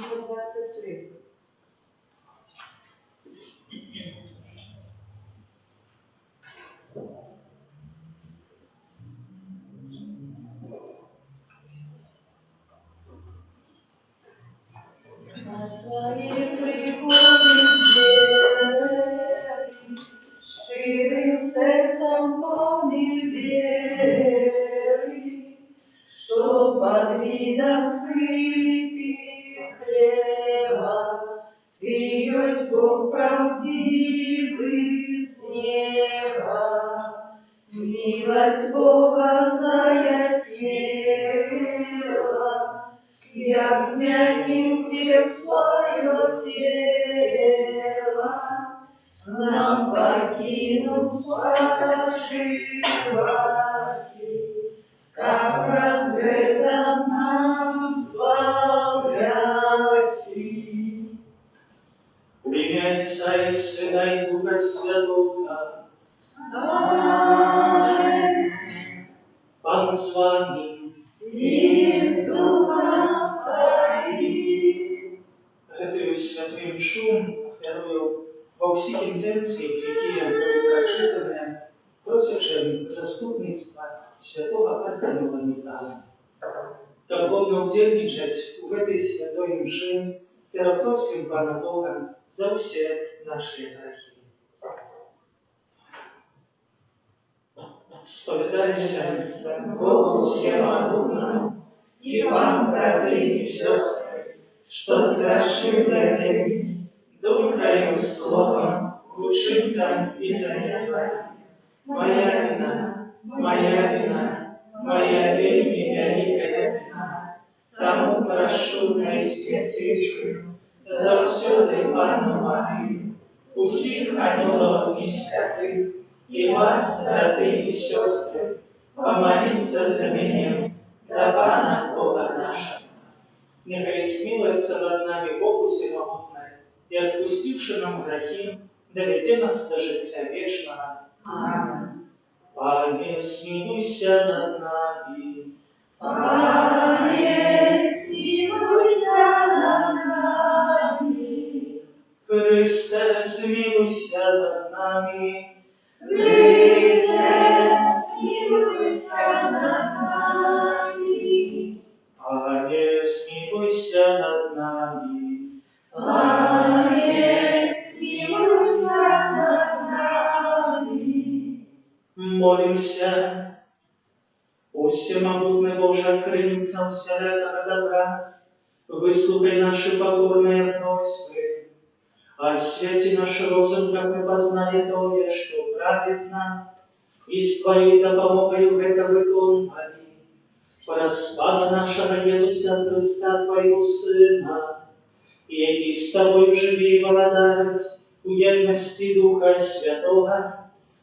23. Твои приходят двери, ширым сердцем полный веры, что под видом скрытых хлеба Ты есть Бог правдивый с неба. Милость Бога заясела, як змянил грех свое тело, нам покинул спасивости, как разведа нам справляти. В имя Отца и Сына и Духа Святого. Аминь. Пан с вами. И с Духом Твоим. Гэтую святую мшу вярую во всіх інтенціях, які були прочитані, просячи заступництва святого Архангела Михаила. Как плотно удельничать в этой святой мши, просим Пана Бога за все наши грехи. Споведаемся Богу всемогутнему и вам, братья и сестры, что сгрешили думкою, словом, учинком и занятием. Моя вина, моя вельми великая вина. Тому прошу Наисвятейшую, завсёды Панну Марию, усіх ангелов и святых, и вас, братья и сестры, помолиться за меня, да Пана Бога нашего. Нехай смилуется над нами Богу всемогутный и отпустивший нам грехи, доведи нас до життя вечного. Аминь. Пане, смилуйся над нами. Пане, смилуйся над нами. Христе, смилуйся над нами. Христе, смилуйся над нами. Пане, смилуйся над нами. Пане, смилуйся над нами. Молимся. О всемогутный Боже, крыницам всякого добра, выслушай наши покорные просьбы, освети наш розум, как мы познали то, что праведно, и с Твоей допомогою это выполнили. По Пана нашего Иисуса Христа, Твоего Сына, який с Тобой живи и владает у едности Духа Святого,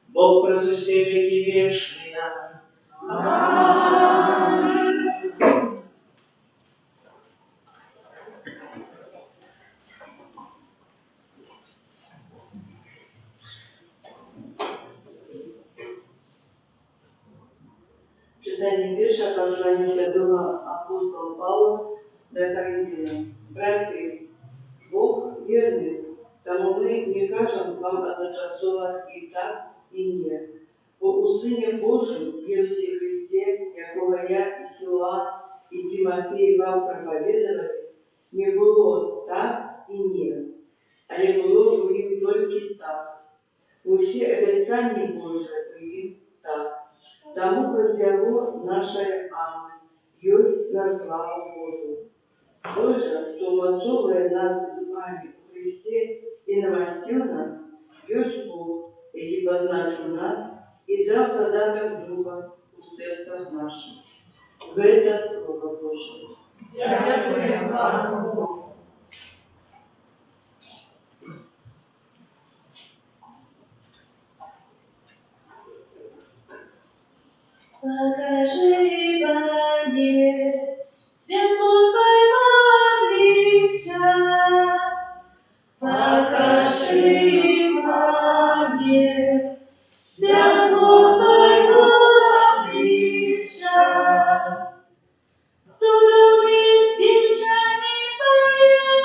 Бог през усе веки вечные. Аминь. Читание вірша послання святого апостола Павла до Коринфянам. Братья, Бог верный, тому мы не кажем вам одночасово и так, и нет. По усыне Божьем, Иисусе Христе, якого я и Силуан, и Тимофей вам проповедовали, не было так и нет, а не было в им только так. Вы все обетования Божие в им так. Тому возлегло наше Аминь, есть на славу Божию. Той же, кто умацовывает нас с вами в Христе и намастил нас, есть Бог, и позначил нас, и дал задаток Духа в сердцах наших. В это Слово Божие. Дякую вам, Богу. Покажи мне светло Твоего обличия, покажи мне светло Твоего обличия, чудом и свечами Твоими.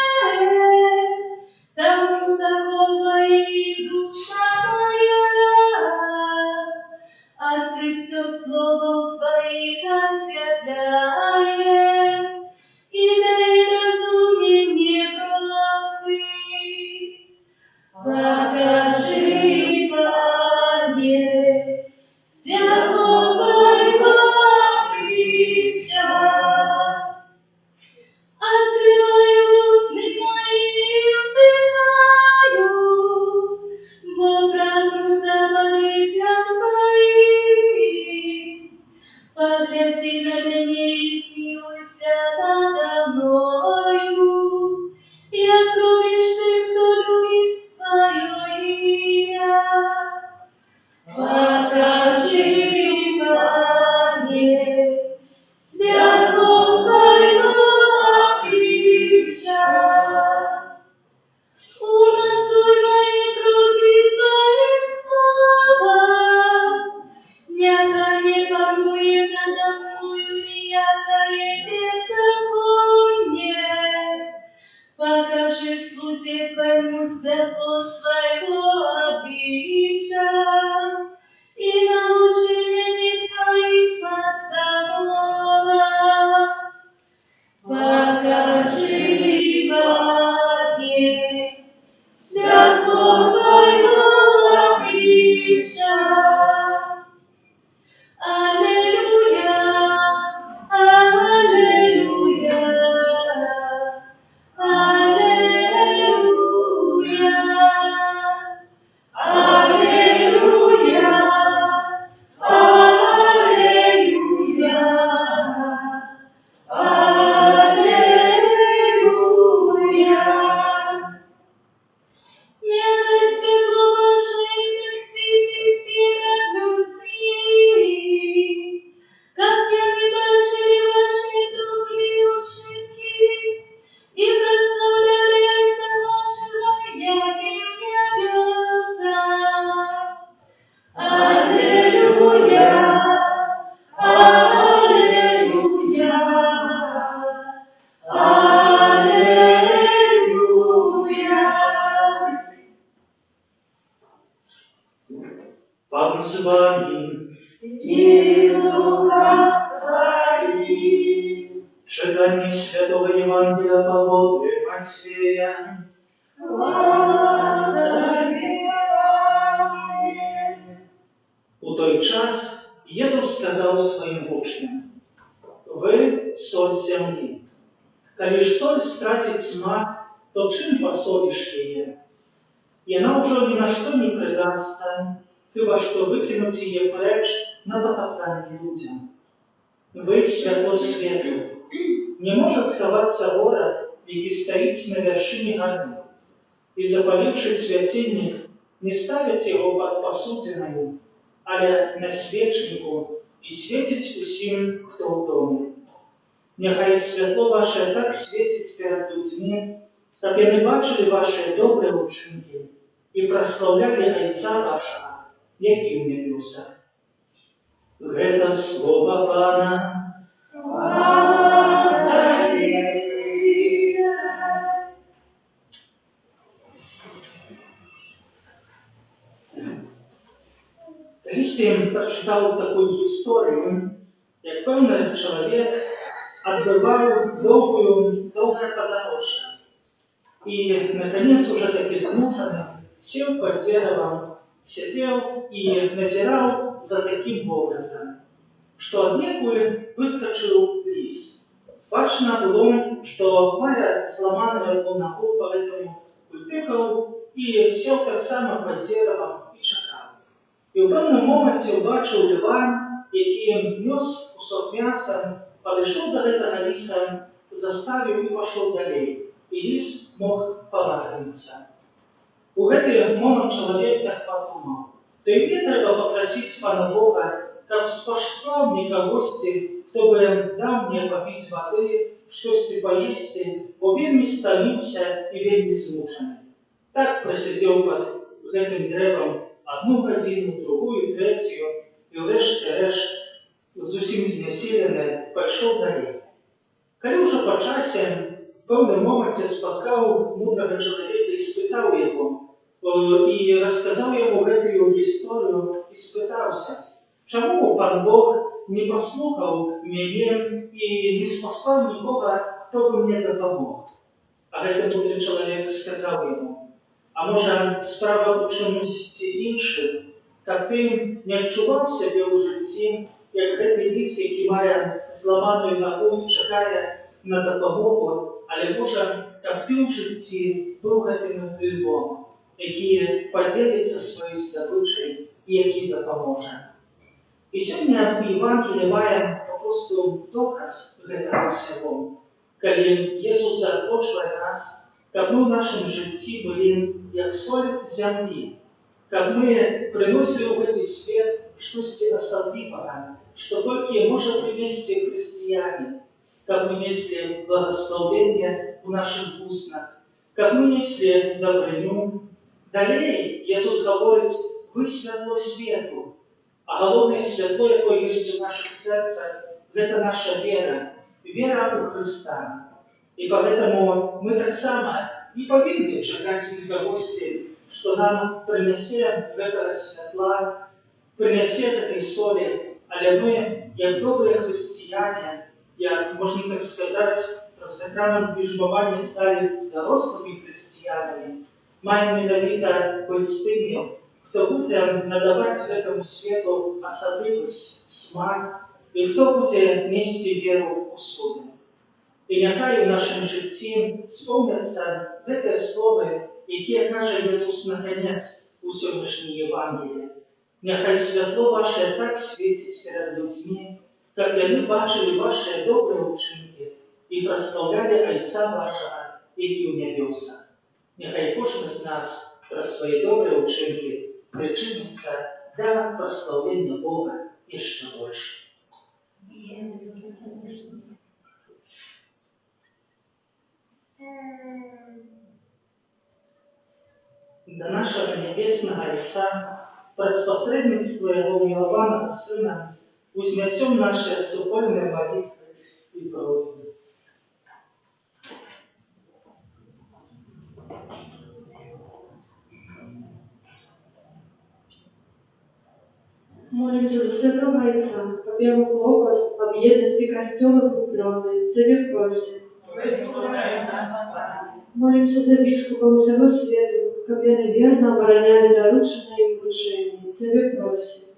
обличчя. Умацуй мої кроки твоїм словом, нехай не панує надо мною ніякое беззаконие. Покажи слузе твоему светлость своего обличия и научи меня твоих постановок. Покажи мне светло твоего обличия. Аллилуйя, аллилуйя. Аллилуйя, аллилуйя, аллилуйя, аллилуйя. Нехай светло ваше имя светит перед людьми, как я не бачили ваши добрые учинки, и прославляется вашего, яки небеса. Аллилуйя, аллилуйя, аллилуйя. Пан з вами. И с духом твоим. Читание Святого Евангелия по Луке Матфея. Слава тебе, У той час Єсус сказав своїм учням: «Ви – соль землі. Коли ж соль стратить смак, то чим посолишь її? І вона вже ні на що не придасться, хіба що викинуть її преч на потоптання людям. Ви – світло світу. Не може сховатися город, який стоїть на вершині гори, і, запаливши святильник, не ставить його під посудиною, але на свечнику, і світить усім, хто в домі. Нехай світло ваше так світить перед людьми, щоб вони бачили ваші добрі учинки і прославляли Отця вашого, який в небесах». Это слово Пана. Колись я прочитав таку історію, як певний чоловік відбивав довге подорожжя. И, наконец, уже таки змученный, сел под деревом, сидел и назирал за таким образом, что однекуль выскочил лис. Бачно было, что мая сломанную ногу поэтому утыкал и сел так само под деревом и чекал. И в певному моменті убачив льва, який нес кусок м'яса, подійшов до этого лиса, заставив і пішов далі. И лис мог полакомиться. У гэты момент чоловік так подумав: то і мені треба попросити Пана Бога, щоб спаслав мені когось, хто би дав мені попити води, щось поїсти, бо вельми стомився і вельми змучений. Так просидів під гэтим деревом 1 годину, другую, третю, і врешті-решт, зовсім знесилений, пішов далі. Коли вже по часі, в певному моменті споткав мудрого чоловіка і спитав його, і розказав йому гэтую історію, і спитався, чому Пан Бог не послухав мене і не спаслав нікого, хто би мені допомог? А гэты мудрий чоловік сказав йому: а може, справа у чомусь іншому, як ти не відчував себе у житті, як гэты лис, який має зламану ногу і чекає на допомогу, але може, як ти у житті був гэтим львом, який поділиться своєю здобичею і який допоможе. І сьогодні в Євангелії маємо просто доказ гэтага всього, коли Єсус захоче нас, щоб ми в нашому житті були як соль землі, щоб ми приносили в цей світ щось особливе, що тільки може принести християне, щоб ми несли благословення у наших вуснах, каб мы несли добрыню. Далей Jesús говорить, вы святло свету, а головное святло, якое есть у наших сердцах, это наша вера, вера у Христа. И поэтому мы так само не повинны чекать никогости, что нам принесе этого светла, принесе этой соли, але мы, як добрые христиане, як, можно так сказать, с экранов бежбования стали дорослыми христианами, маем менавіта быть теми, кто будет надавать этому свету особливость, смак, и кто будет нести веру услуги. И нехай в нашем житті вспомнятся эти слова, які каже Jesús наконец у сьогоднішній Євангелії. Нехай святло ваше так світить перед людьми, как вони бачили ваші добрі учинки і прославляли Отця вашого, який у небесах. Нехай кожен з нас про свої добрі учинки причиниться до прославлення Бога ще більше. До нашего Небесного Отца, през посредництво Его милованного Сына, вознесем наши супольные молитвы и просьбы. Молимся за святого Отца, об его клопот, об едности костела купленной, Цеве просим. Молимся за бискупа всего света, об они верно обороняли дорученные им вручения, Цеве просим.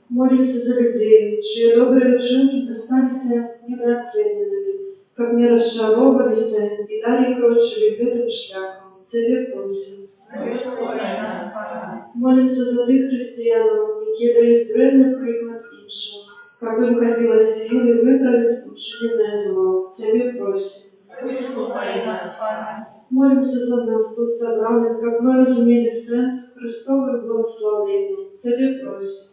Молимся за людей, чьи добрые учинки застались недооцененными, как не расшаровались и далее крочили этим шляхом, Цеве просим. Молимся за тих християн, які дають бренний приклад іншим, как им хотілось сили виправити учинене зло. Цеве просим. Молимся за нас тут собраних, как мы разумели сенс Христовых благословений. Цеве просим.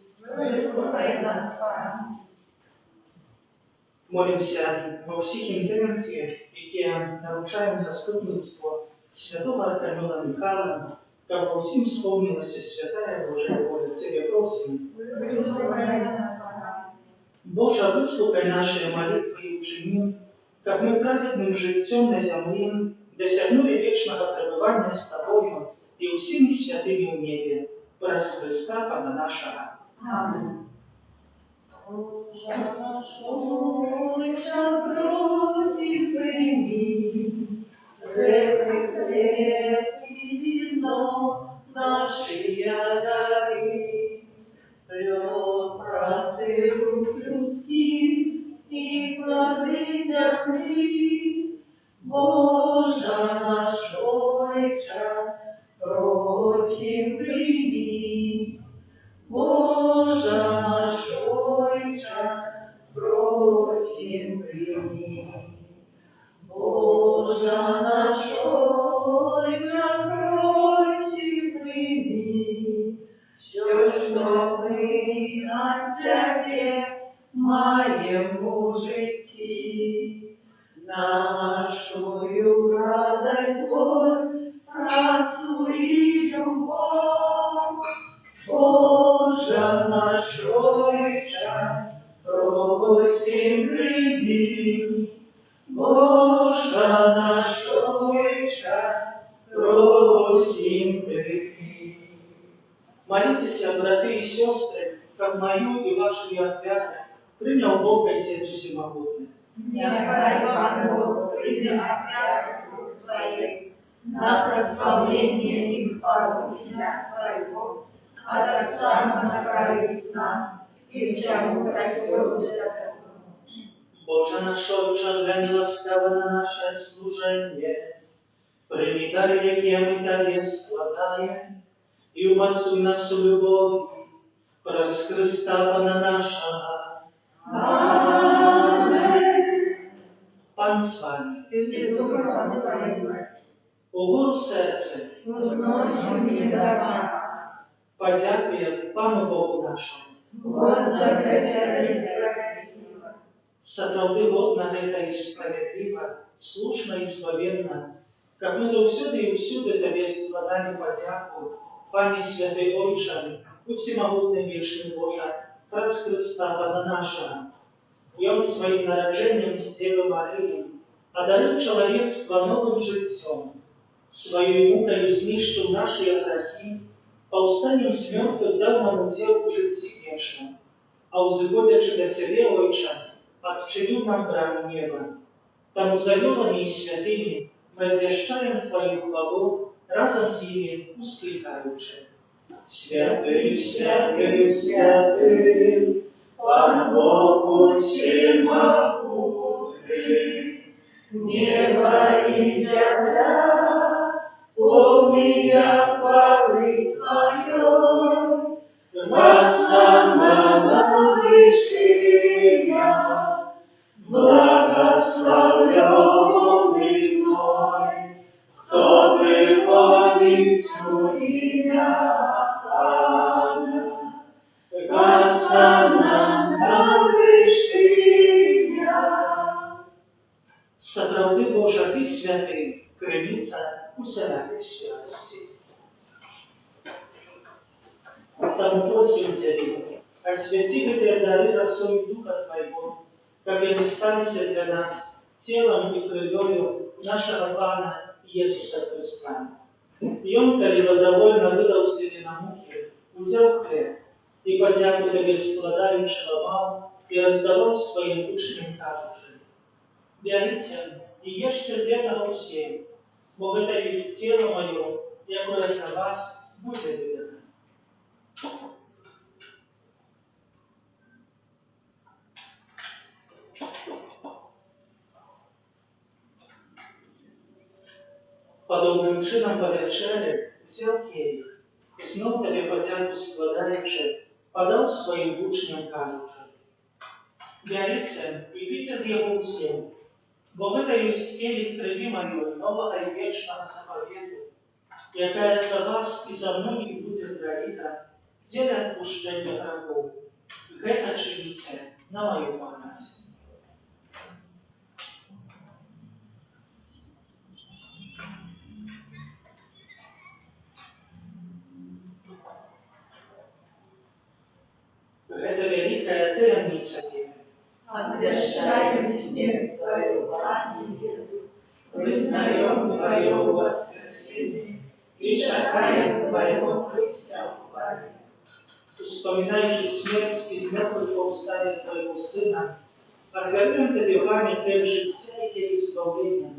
Молимся во всіх інтенціях, які нарушають заступництво святого Архангела Михайла, как во всем вспомнилась святая Божия воля. Цеве просим. Боже, выслухай наши молитвы и учини, как мы праведным життем на земле досягнули вечного пребывания с Тобою и всеми святыми в небе, праз Христа Пана нашего. Аминь. Отче, просим, прими, вино наши дары, лед працы рук людских и плоды земли. Боже наш Отче, просим, прими. Боже наш Отче, просим, прими. Боже наш Отче, просим, прими. Все, что мы на Тебе маем у житті, нашою радость, боль, працу и любовь. Боже наш Отче, просим, прими. Боже наш Отче, просим, прими. Молитесь, браты и сестры, как мою и вашу отряду принял Бог Отец Всемогутный. Нехай Пан Бог прийме отряд Твоей на прославление и хвалу имя Своего, от Отца на корысть нам и всему Христу. Боже наш Отче, глянь ласкаво на наше служение, прими дары, які ми Тебе складаем, и умацуй нас у любові, праз Христа Пана нашого. Аминь. Пан з вами. И с духом Твоим Угору серце, возносим недовольно. подякує Пану Богу нашому. Вот так это и справедливо. Сапраўды годна гэта і справядліва, слушна і славенна, каб мы заўсёды і ўсюды Табе складалі падзяку, Пане Святы Ойча, усемагутны вечны Божа, праз Хрыста Пана нашага. Ён сваім нараджэннем з Дзевы Марыі адарыў чалавецтва новым жыццём, сваёй мукаю знішчыў нашыя грахі, паўстаннем з мёртвых даў нам удзел у жыцці вечным, а ўзыходзячы да Цябе, Ойча, адчыніў нам брамы неба. Таму за вёламі і святымі мы абвяшчаем Тваю хвалу, разам з імі усклікаючы. Святы, святы, святы, Пан Бог усемогутный, небо и земля, полные хвалы Твоей, Госанна вышиня, благословленный Твой, кто приходит у имя Пана. Госанна вышиня. Сапраўды Божа, Ты святы, крыніца усялякай святости. Таму просім Цябе, освяти гэтыя дары расою Духа Твайго, каб яны сталіся для нас целам і крывёю нашага Пана Иисуса Христа. Ён, калі добровольно выдаў сябе на мукі, узяў хлеб і падзяку Табе складаючы ламаў і раздаваў сваім учням, кажучы: «Бярыце і ешце з гэтага ўсе, бо гэта ёсць цела маё, якое за вас будзе выдана». Падобным чынам па вячэры узяў келіх і зноў Табе падзяку складаючы, падаў сваім вучням, кажучы: «Бярыце і піце з яго ўсе, бо гэта ёсць келіх крыві маёй новага і вечнага запавету, якая за вас і за многіх будзе праліта дзеля адпушчэння грахоў. Гэта чыніце на маю памяць». Гэта вялікая таямніца веры. Обвящаем смерть Твою, Пане Иисус, признаем Твое воскресение и чекаем Твоего Христа в хвале. Вспоминаючи смерть из мертвых повстания Твоего Сына, отвернем Тебе память хлеб життя и хлеб избавления,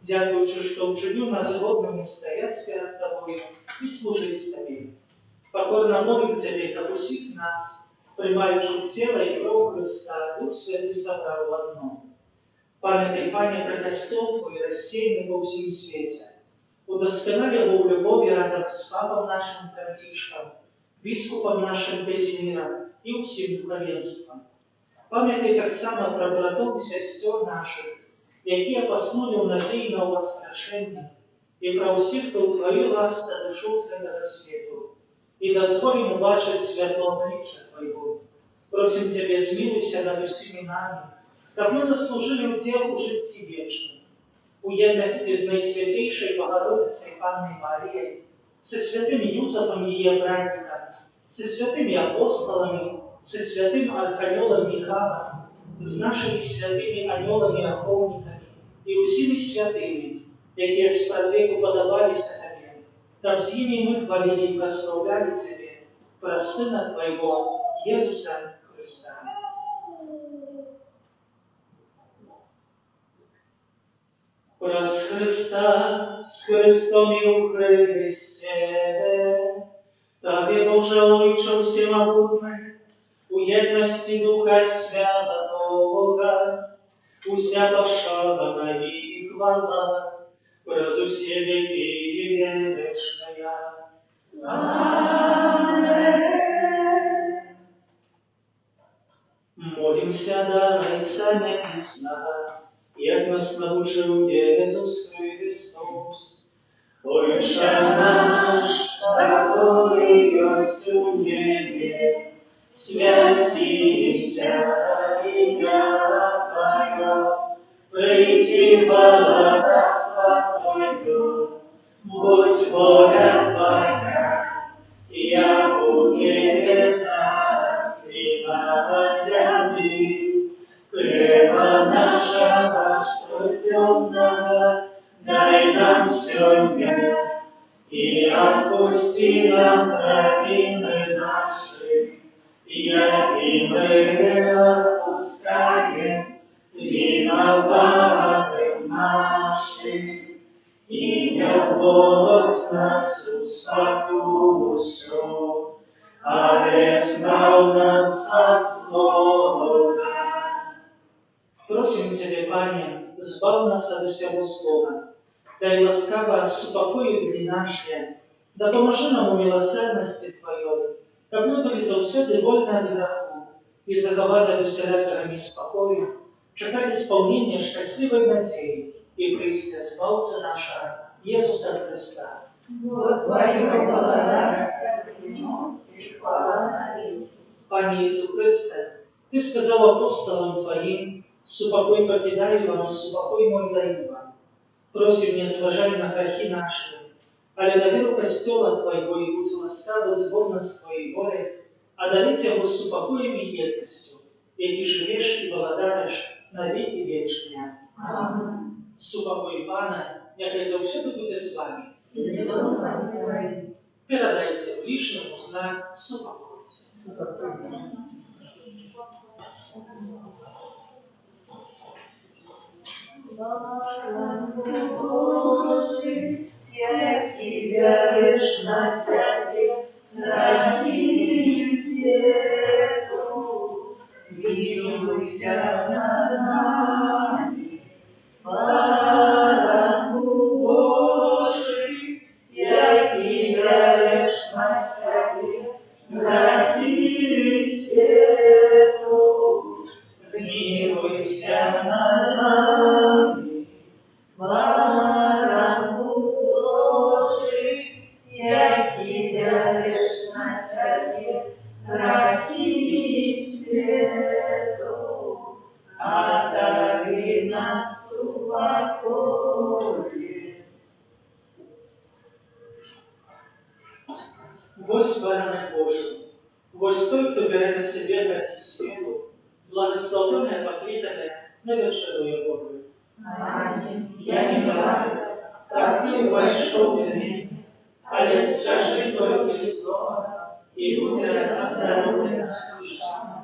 дякуючи, что учинил нас годными стоять перед Тобой и служить Тебе. Покорно молим Тебе, как усих нас, приймаючи тіло і кров Христа, Дух Святий собрав в одно. Пам'ятай, Пане, про костел Твой, рассеянный по всем свете. Удосконали его в любови разом с Папом нашим Францишком, Біскупом нашим Казимиром и всем духовенством. Пам'ятай так само про братов и сестер наших, які поснули в надії на воскрешення, і про всіх, хто у Твоїй ласці дійшов з цього світу, і дозволим убачить святого обличия Твоего. Просим Тебя, змилуйся над усіми нами, как мы заслужили удел у житті вечном, у єдності з Найсвятейшей Богородицей Панной Марией, со святым Юзефом ее братником, со святыми апостолами, со святым архангелом Михаилом, с нашими святыми анgelами-охотниками и усими святыми, які спрадвеку подавалися Тебе, как с ними мы хвалили и прославляли Тебе, про Сына Твоего, Иисуса Христа. Проз Христа, с Христом и у Христе, Табе, Боже, Ойче всемогутний, у єдності Духа Святого, уся пошана і хвала, проз усі віки вечная. Аминь. Молимся до Отца Небесного, як нас научил Иисус Христос. Отче наш, который есть в небе, святися имя царство Твое, будь воля Твоя, як у небе, так и на земле. Хлеба нашего штодневного дай нам сегодня, и отпусти нам провины наши, як и мы отпускаем виноватым нашим. И не вводь нас в спокусу, але избавь нас от злого. Просим Тебя, Пане, збав нас от всего злого, дай ласкаво супокоить дни наши, да поможи нам у милосердности Твоей, как внутрі завсёды вольно от греху, и заховать от усялякого неспокою, чекать исполнения счастливой надеи и прийти Спасителя нашего Иисуса Христа. Вот Твое благодарство принес и хвала навеки. Пане Иисус Христе, Ты сказал апостолам Твоим, супокой покидаю вам, супокой мой даю вам. Просим, не зважай на грехи наши, але на веру Костела Твоего и будь ласкавы с Богом Твоей волей, одарить Его супокоем и едностью, яки живешь и благодаришь на веки вечные. Аминь. Супокой Пана, нехай завсёды буде з вами. И с Духом Твоим. Передайте ближнему знак супокой. Божий, який вяриш на всяких радість світу, змилуйся над нами. Баранку Божий, який вяриш на всяких радість світу, змилуйся над нами. Баранку Божий, який вяриш на всяких радість світу, одари нас упокой. Вось баранок Божий, вось той, хто бере на себе грехи світу, благословенне покритане на вечеру Богу. Аминь. Я не рада, как Ты вошел в меня, але скажи только слово, и будет оздоровлена душа моя.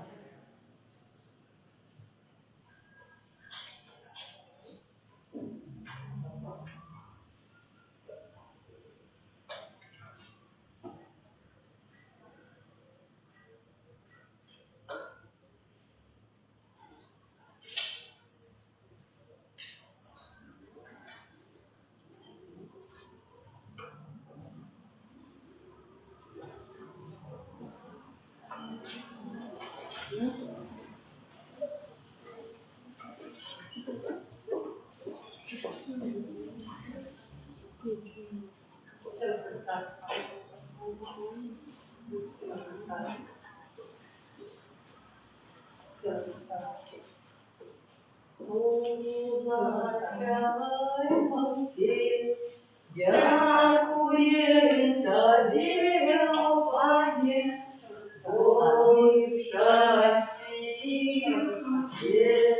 Заспіваємо всі, дякуємо Тобі, о Пане, ой, щасті Тебе,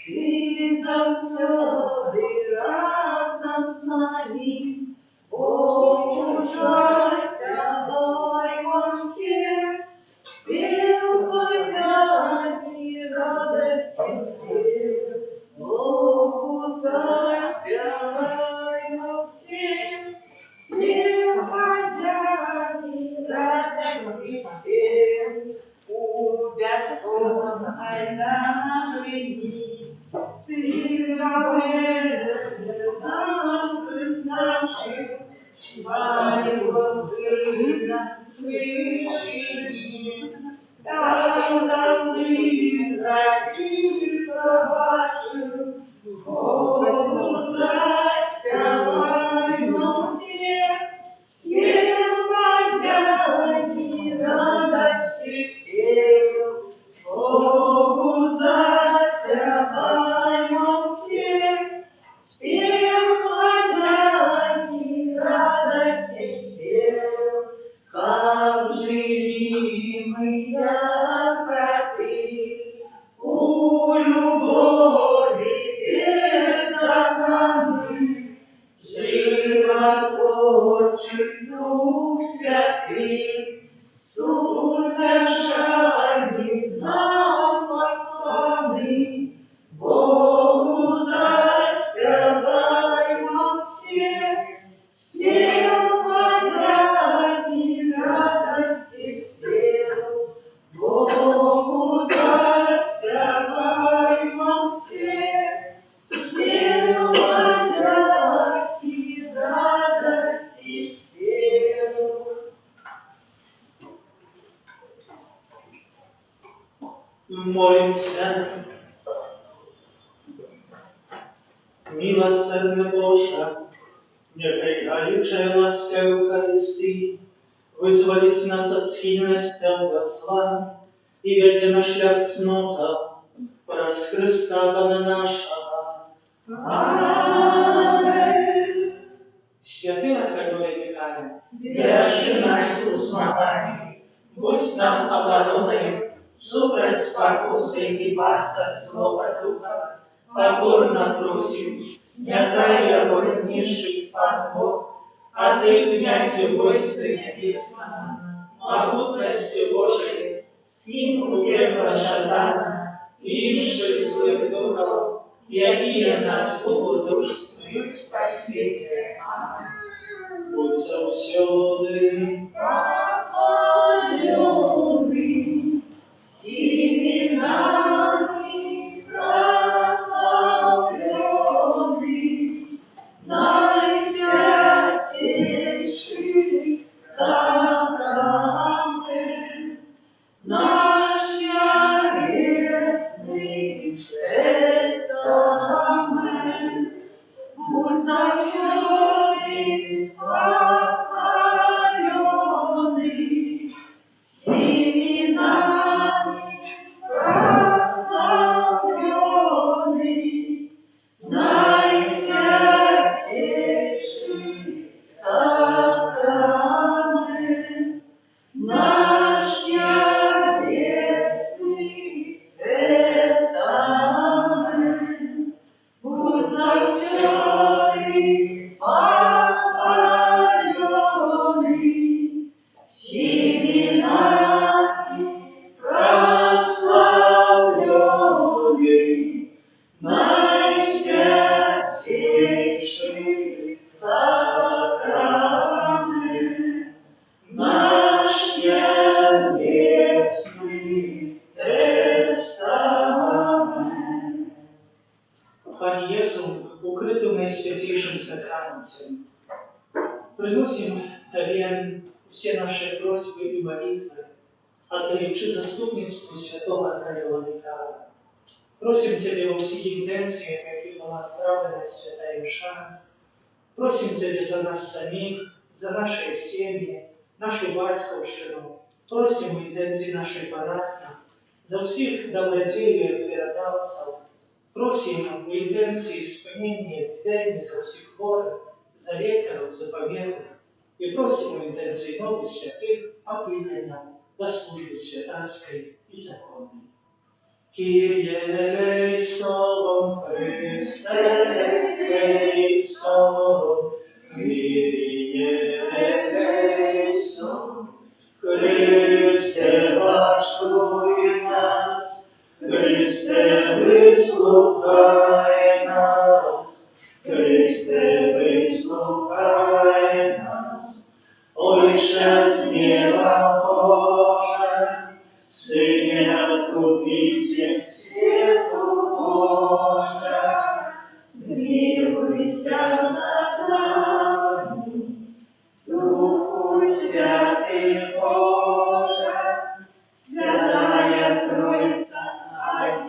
Ти завсёди разом з нами, Богу щастя дай всім, спів подяки, радості спів. Богу заспіваємо всім, спів подяки, радості спів. У безпомогай на мені, ти заведе нам признавши, Твоего Сына святыни, дал нам ты грехи пробачил, Богу заспеваем все, спев подяки, радости спев. Богу заспеваем все, спев Божий Дух Святий, суд жаліб нам посланий, Богу заспіваймо всі, спів подяки, радості спів, Богу заспіваймо всі, спів подяки, радості спів. Молимся. Милосердна Божа, нехай галючая ласка Евхаристии вызволить нас от схильности до зла и ведя на шлях цнота, праз Христа Пана нашего. Аминь. Святый Архангел Михаил, Держи нас у змаганні, будь нам обороною, супроть спокуси і пастор злого духа. Покорно просим, нехай його знищить Пан Бог, а ти, князю войска небесного, могутностью Божией, скинь у пекла шатана и інших злих духов, які нас убудушствують по світі. Аминь. будь завсёды. Похваленный, всеми нами прославленный, наисвятейший сакрамент, наш ярестный тестамент, будь завсёды похваленный, всеми нами прославленный, наисвятейший сакрамент, наш ярестный тестамент, будь завсёды похваленный, всеми нами прославленный, наисвятейший сакрамент, наш ярестный тестамент. Пане Иисус, укрытый в наисвятейшем сакраменте, приносим Тебе все наши просьбы и молитвы, отдаючи заступництву святого Архангела Михаила. Просим Тебе во всех интенциях, які була отправлена святая Мша. Просим Тебе за нас самих, за наши семьи, нашу батьковщину. Просим в интенции нашей парафии, за всех добродеев и родавцев. Просим в интенции спинения, епидемии, за всех хворых, за лекаров, за померлых. И просим в интенции новых святых опыления до службы святарской и законной. Kyrie eleison, Christe eleison, Kyrie eleison, Chryste waszczuj nas, Chryste wysłuchaj nas, Chryste wysłuchaj nas. Ojcze z nieba Boże, Synie Odkupiciel światu Boże, Zmiłuj się nad nami, Duchu Święty Boże, Świętая Trójca,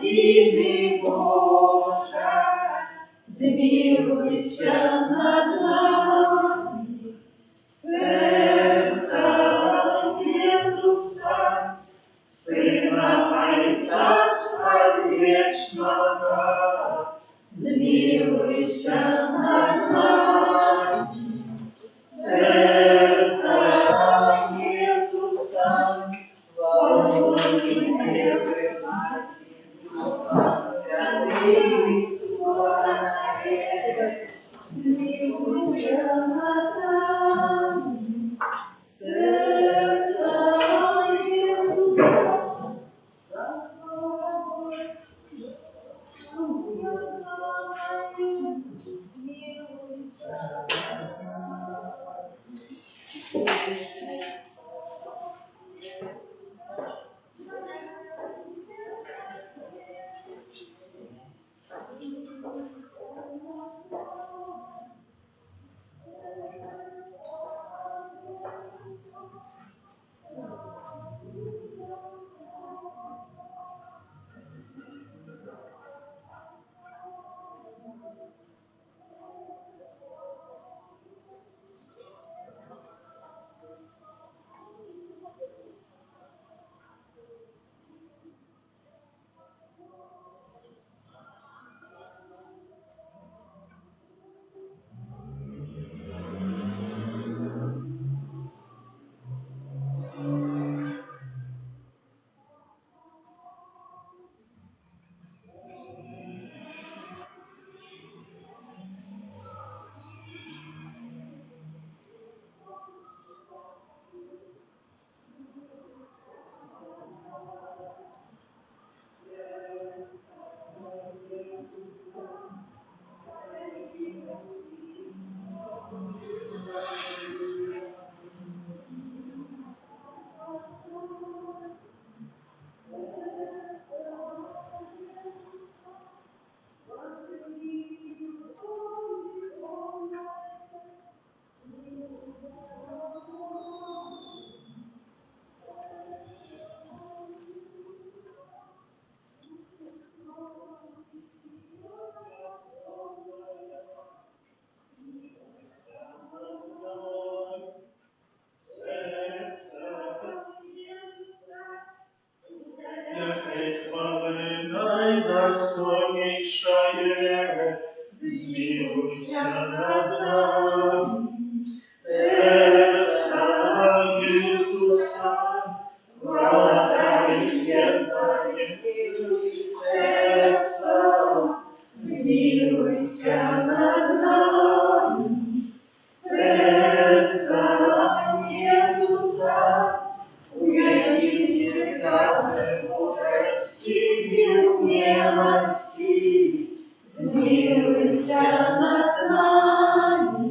Jedyny Boże, zmiłuj się nad nami, serca Jezusa, Syna Ojca Wiecznego, zmiłuj się nad nami, serca Jezusa, Bożej Matki, Ducha Świętego, zmiłuj się nad nami. нами. Серця Ісуса, владарі з'єднання серця, змилуйся над нами. Серця Ісуса, у яких десятки простів милості, змилуйся над нами.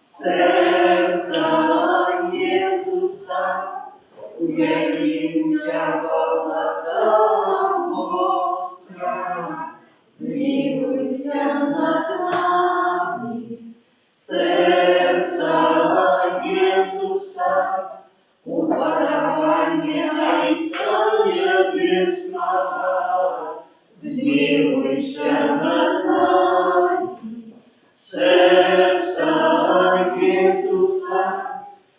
Серця Ісуса, у яких вся повнота Божа, змилуйся над нами. Серця Ісуса, у подарованні Отця Небесного, змилуйся над нами. Серця Ісуса,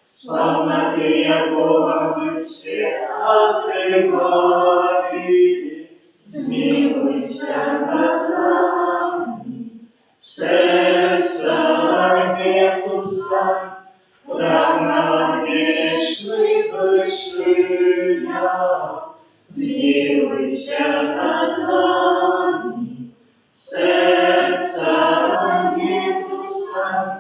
з повноти Бога ми всі отримали, змилуйся над нами. Серця Ісуса, равно грешных вышия, змилуйся над нами. Серця Ісуса,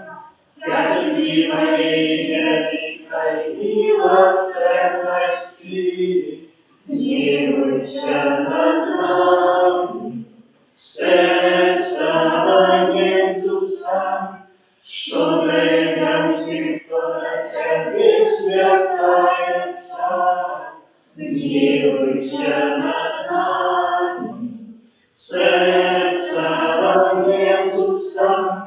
терпимой великой милосердности, змилуйся над нами. Серця Ісуса, що прийде всіх, хто на тебе святається, змилуйся над нами. Серця Ісуса,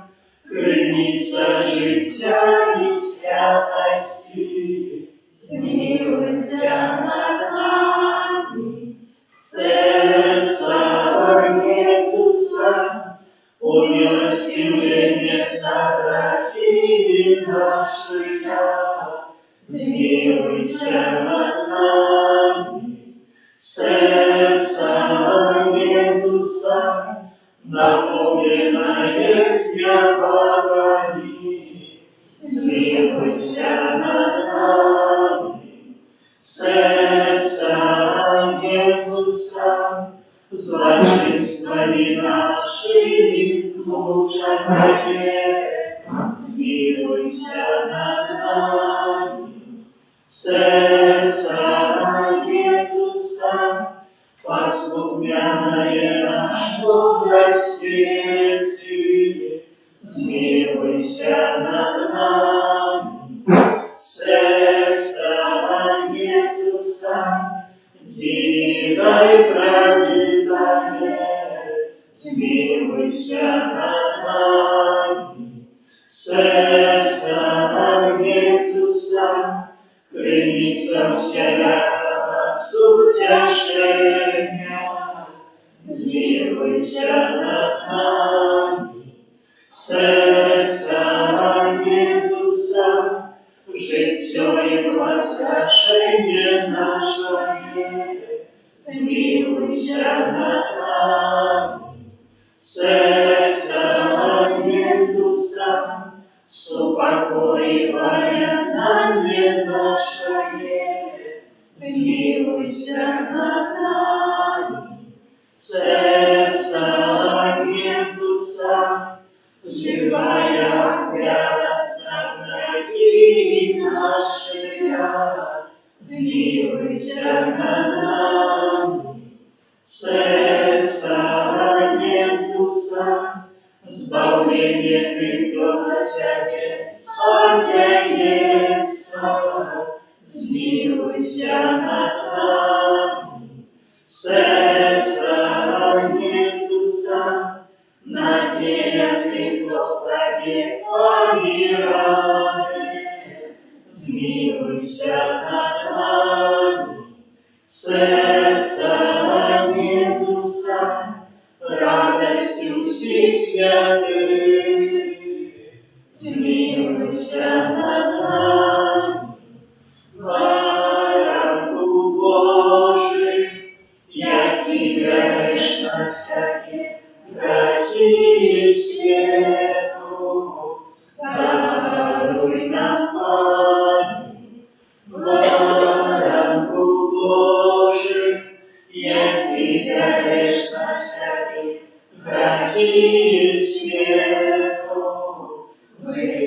криниця життя і святості, змилуйся над нами. Серця Ісуса, умилостивление за грехи наши, змилуйся над нами. Сердце Иисуса, наполненное благами, змилуйся над нами. Сердце Иисуса, злочинствами нашими змученные, змилуйся над нами. Сердце Иисуса, послухняное нашу свете, змилуйся над нами. Сердце Иисуса, дивное провидание, змилуйся над нами. Сердце Иисуса, крыльца всякого утешения, змилуйся над нами. Сердце Иисуса, життя и воскрешение наше, змилуйся над нами. Сердце Иисуса, супокоивание наше, змилуйся над нами. Сердце Иисуса, живая грязь грехи наши, змилуйся над нами. Сердце Иисуса, избавление ты, кто на себе сподеется, змилуйся над нами. Сердце Иисуса, надеянный, кто тебе помирает, змилуйся над нами. Сердце Иисуса, радостью всех святых, змилуйся над нами. Врагу Божий, який береш на всякі грехи свету,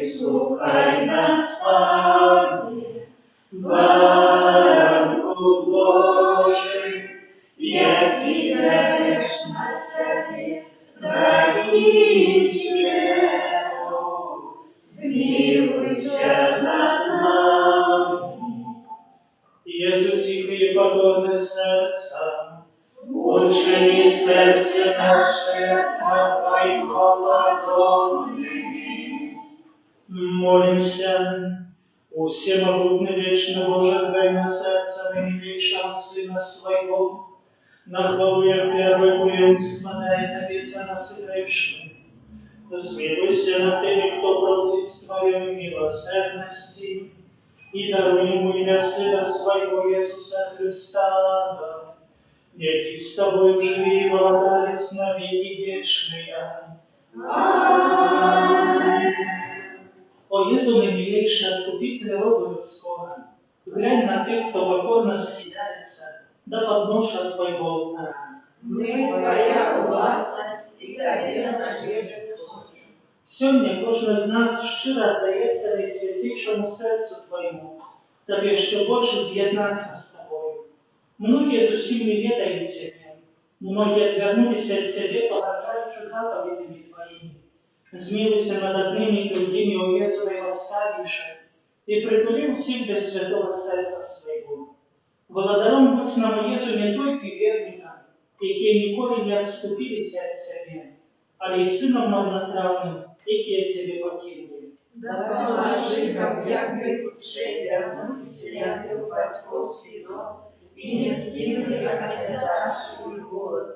Вислухай нас, Пане, Баранку Божий, який береш на себе гріхівну, змилуйся над нами. Єсус, і покорне серця, учини серце наше на Твоего подобными. Молимся, у всемогутный вечный Боже, дай на сердце наимилейшего Сына Своего, на хвалу и первое воинство дай Тебе за нас и грешных. Смилуйся над теми, кто просит с Твоей милосердности, и даруй ему имя Сына Своего Иисуса Христа, некий с Тобой живи и владалец на веки вечные. Аминь. О Єзу, наимилейший Откупитель рода людского, глянь на тех, кто покорно скидається до подножия Твоего алтаря. Мы Твоя власність і Тебе надежду. Сьогодні кожен з нас щиро віддається найсвятішому серцю Твоєму, Тобі ще більше з'єднатися з Тобою. Многие зовсім не ведают Тебе, многие отвернулись от Тебе, погрожаючи заповедями Твоими. Змилуйся над одними и другими, о Єсу, и восставивши, и притули всіх до святого серця Своего. Володаром будь нам, Єсу, не тільки вірникам, які ніколи не відступилися від Тебе, але й сином марнотравним, які Тебе покинули. Да поможи нам, як ми лучше вернуться в Батьковський дом, и не сгинули от страшного голода.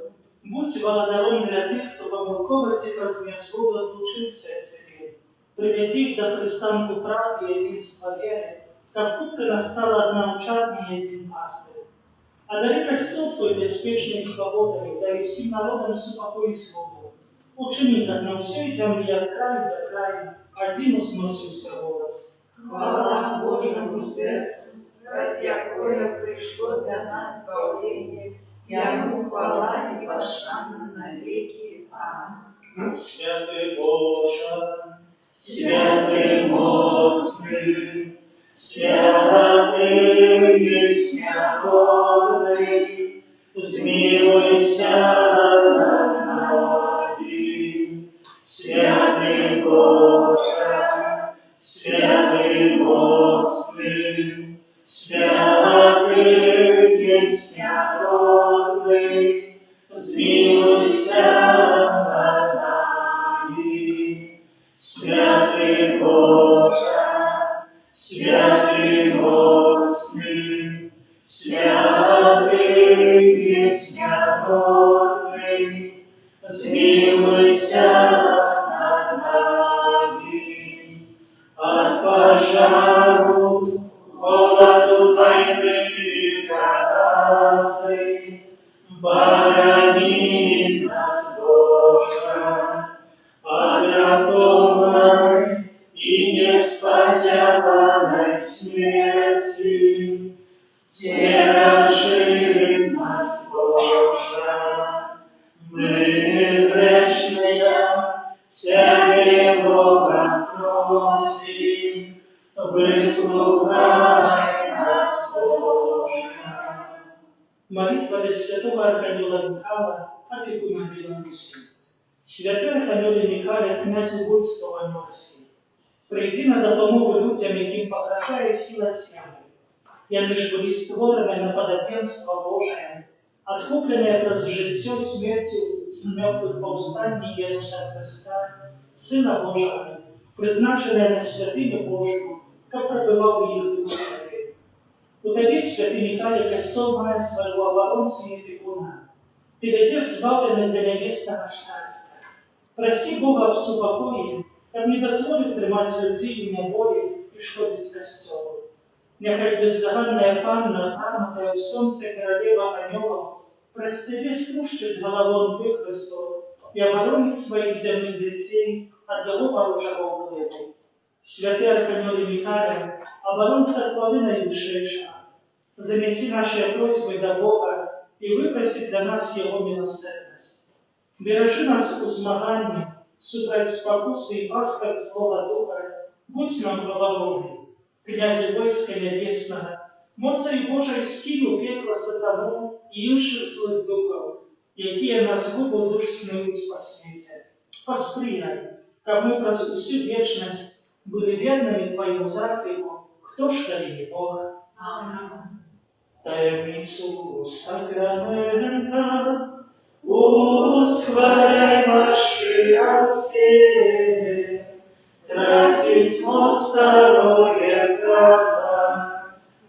Будь володаром для тих, хто помилково ці рознесло отлучився от Тебе. Приведи их до пристанку правды и единства веры, как будто настала одна учарня и один пастырь. Одари костел Твой беспечной свободой, дай всем народам супокой и свободу. Учини, как на всей земле от края до края один усносился голос. Хвала Божьему сердцу, раз якое пришло для нас избавление, Ему хвала и пошана навеки. Аминь. Святый Боже, святый мощный, святый есть народный, змилуйся над нами. Святый Боже, святый мощный, святый есть народный, змилуйся над нами. Святый Боже, святый мощный, святый есть народный, змилуйся над нами. От пожару, холоду, войны и заразы борони нас, Боже, от гротовной и неспасенной смерти. Стержи нас, Боже, мы грешные, Тебе Бога просим, выслухай нас, Боже. Молитва для святого Архангела Михаила, опекуна Беларуси. Святий Архангеле Михайле, князю буйства Норський, прийди на допомогу людям, яким погрожає сила тьми. Яны ж были створені на подобенство Божие, откупленные праз життя смертю з мертвих повстанні Єсуса Христа, Сина Божого, призначене на святыню Божию, как пробывал у них Дух Святый. У Тебе, святый Михайле, костел має свого оборонця і опікуна. Ты ведешь збавлений для небесного щастя. Проси Бога об супокої, как не дозволит тримать людей в неволі і шкодить костелу. Нехай беззаганная панна, обманутая в солнце королева анёлов, прости струшит головом Ты, Христов, и оборонит своих земных детей от голого оружего клепу. Святый Архангеле Михайле, оборонца хвалы наивысшего, занеси наши просьбы до Бога и выпроси для нас Его милосердность. Бережи нас у змаганні, супроть спокуси и пасток злого духа, Будь нам поблагодарны, князю войска небесного, моцарі Божої скину пекла сатану і інших злих духов, які на згубу душ снують по світі. Посприяй, каб ми праз усю вічність були вірними Твоєму заклику, хто ж коли не Бог. Амінь. Таємницю сакрамента, усхваляй машина все, тратить старое право,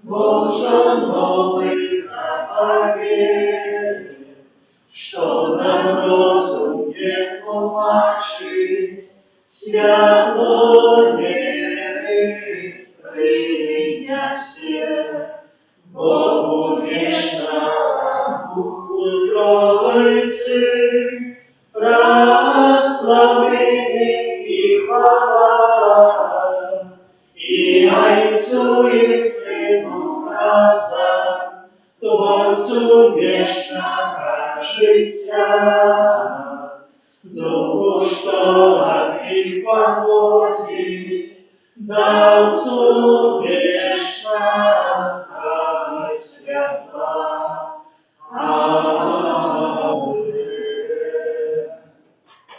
Божа новый заповедь, что нам розум не тлумачить, святло веры принесе. Богу вечному Троицы, прославление и хвала, и Отцу и Сыну разом, Творцу вечного життя, Духу, что от них походить, дал вечного святла. Аминь.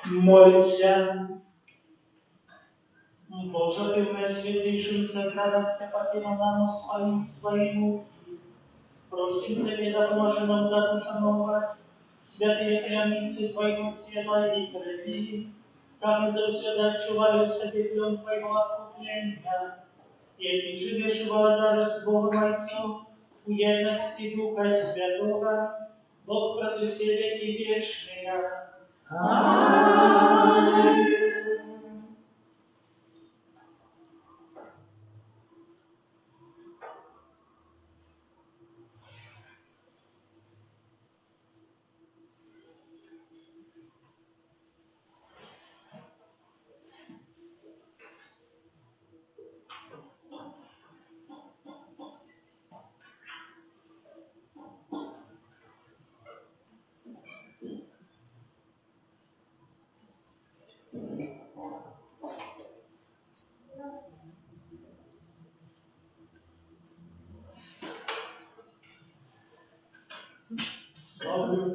Молимся. Боже, Ты в наисвятейшем сокровенце покинул нам свои муки. Просим Тебя, да поможи нам да ушановать святые границы Твоего тела и крови, как мы завсегда отчували в себе плен Твоего откупления, и живешь вода с Богом Отцом, в едности Духа Святого, Бог возвеси веки вечные. Аминь. Славлю